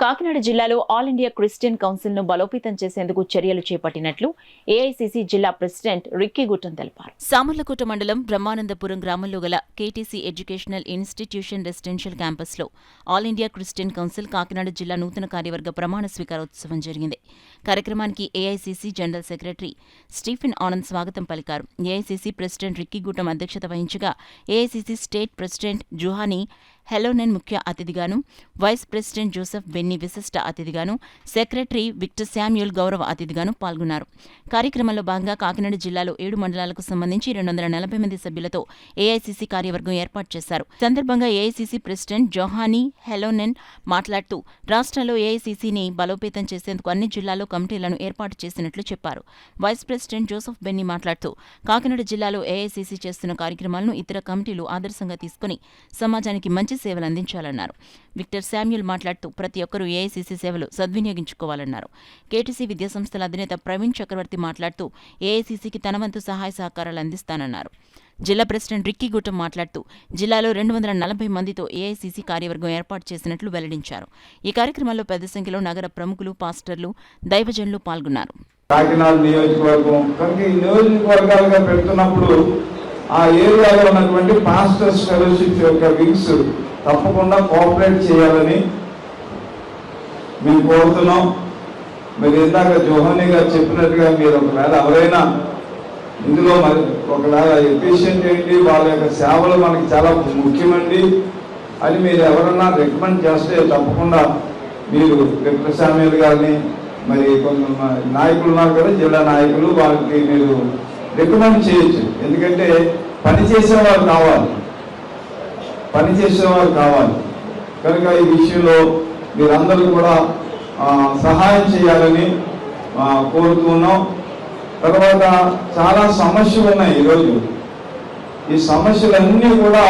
కాకినాడ జిల్లాలో all India Christian council ను బలోపేతం చేసేందుకు చర్యలు చేపట్టినట్లు ఏఐసీసీ జిల్లా ప్రెసిడెంట్ రిక్కీ గుట్టన్ తెలిపారు. సామర్లకోట మండలం బ్రహ్మానందపురం గ్రామంలో గల కేటీసీ ఎడ్యుకేషనల్ ఇన్స్టిట్యూషన్ రెసిడెన్షియల్ క్యాంపస్లో all India Christian council Kakinada జిల్లా నూతన కార్యవర్గ ప్రమాణ స్వీకారోత్సవం జరిగింది. కార్యక్రమానికి AICC general secretary Stephen Anand స్వాగతం పలికారు. ఏఐసీసీ ప్రెసిడెంట్ రిక్కీ గుట్టం అధ్యక్షత వహించగా ఏఐసీసీ స్టేట్ ప్రెసిడెంట్ జుహానీ హెలోనెన్ ముఖ్య అతిథిగాను, వైస్ ప్రెసిడెంట్ జోసెఫ్ బెన్నీ విశిష్ట అతిథిగాను, సెక్రటరీ విక్టర్ శామ్యూల్ గౌరవ అతిథిగాను పాల్గొన్నారు. కార్యక్రమంలో భాగంగా కాకినాడ జిల్లాలో 7 మండలాలకు సంబంధించి 240 మంది సభ్యులతో ఏఐసీసీ కార్యవర్గం ఏర్పాటు చేశారు. సందర్భంగా ఏఐసీసీ ప్రెసిడెంట్ జోహానీ హెలోనెన్ మాట్లాడుతూ రాష్ట్రంలో ఏఐసీసీని బలోపేతం చేసేందుకు అన్ని జిల్లాల్లో కమిటీలను ఏర్పాటు చేసినట్లు చెప్పారు. వైస్ ప్రెసిడెంట్ జోసెఫ్ బెన్నీ మాట్లాడుతూ కాకినాడ జిల్లాలో ఏఐసీసీ చేస్తున్న కార్యక్రమాలను ఇతర కమిటీలు ఆదర్శంగా తీసుకుని సమాజానికి మంచి సేవలు అందించాలన్నారు. విక్టర్ శామ్యూల్ మాట్లాడుతూ ప్రతి ఒక్కరూ ఏఐసీసీ సేవలు సద్వినియోగించుకోవాలన్నారు. కేటీసీ విద్యాసంస్థల అధినేత ప్రవీణ్ చక్రవర్తి మాట్లాడుతూ ఏఐసీసీకి తన వంతు సహాయ సహకారాలు అందిస్తానన్నారు. జిల్లా ప్రెసిడెంట్ రిక్కీ గుట్టం మాట్లాడుతూ జిల్లాలో 240 మందితో ఏఐసీసీ కార్యవర్గం ఏర్పాటు చేసినట్లు వెల్లడించారు. ఈ కార్యక్రమంలో పెద్ద సంఖ్యలో నగర ప్రముఖులు, పాస్టర్లు, దైవజనులు పాల్గొన్నారు. కాకినాడ నియోజకవర్గం కనుక ఈ నియోజకవర్గాలుగా పెడుతున్నప్పుడు ఆ ఏరియాలో ఉన్నటువంటి పాస్టర్స్ ఫెలోషిప్ యొక్క వింగ్స్ తప్పకుండా కోఆపరేట్ చేయాలని మేము కోరుతున్నాం. మీరు ఇందాక జోహానీ గారు చెప్పినట్టుగా మీరు ఒకవేళ ఎవరైనా ఇందులో మరి ఒకవేళ ఎఫిషియెంట్ ఏంటి, వాళ్ళ యొక్క సేవలు మనకి చాలా ముఖ్యమండి అని మీరు ఎవరన్నా రికమెండ్ చేస్తే తప్పకుండా మీరు విక్టర్ శామ్యూల్ గారిని, మరి కొంత నాయకులు ఉన్నారు కదా జిల్లా నాయకులు, వాళ్ళకి మీరు రికమెండ్ చేయొచ్చు. ఎందుకంటే పనిచేసేవారు కావాలి కనుక ఈ విషయంలో మీరందరూ కూడా సహాయం చేయాలని కోరుతున్నాం. తర్వాత చాలా సమస్యలు ఉన్నాయి ఈరోజు. ఈ సమస్యలన్నీ కూడా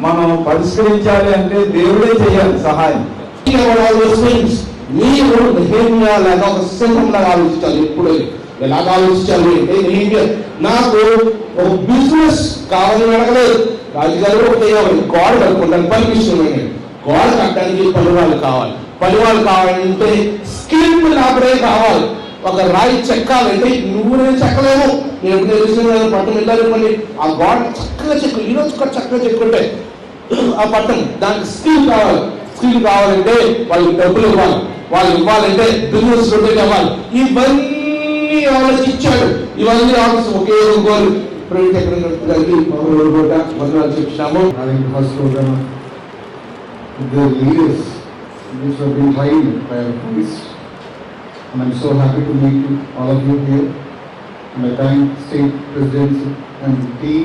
మనం పరిష్కరించాలి అంటే దేవుడే చేయాలి సహాయం. మీరు లేక ఒక సింహంలాగా ఆలోచించాలి. ఎప్పుడు ఎలాగ ఆలోచించాలి అంటే నాకు ఒక బిజినెస్ కావాలని అడగలేదు. రాజుగారు ఒకటే గోడ కట్టుకుంటాను, పర్మిషన్ గోడ కట్టడానికి పనివాళ్ళు కావాలంటే స్కిల్ఫుల్ ఆపరే కావాలి. ఒక రాయి చెక్కాలంటే నువ్వు నేను చెక్కలేము. నేను ఎప్పుడు తెలిసిన పట్టణం వెళ్ళాలి, ఆ గోడ చక్కగా ఈరోజు కూడా చక్కగా చెక్కుంటే ఆ పట్టణం దానికి స్కిల్ కావాలంటే వాళ్ళకి డబ్బులు ఇవ్వాలి, వాళ్ళు ఇవ్వాలంటే బిజినెస్ రొటేట్ అవ్వాలి. ఇవన్నీ ఆలోచించాడు. ఇవన్నీ ఆలోచన ఒకే గోల్. ప్రైవేట్ ఎకనామిక్ చెప్తున్నాము. The leaders which have been trained by our police, and I'm so happy to meet all of you here. And I thank state presidents and team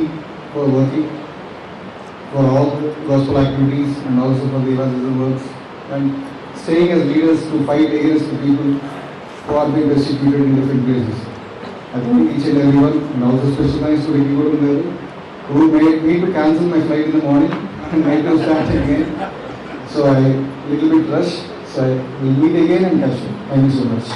for working for all the gospel activities and also for the evangelism works and staying as leaders to fight against the people who are being persecuted in different places. I thank each and everyone, and also special thanks to Ricky Guttam who made me to cancel my flight in the morning and I to start again. So I little bit rushed. So I will meet again and catch you. Thank you so much.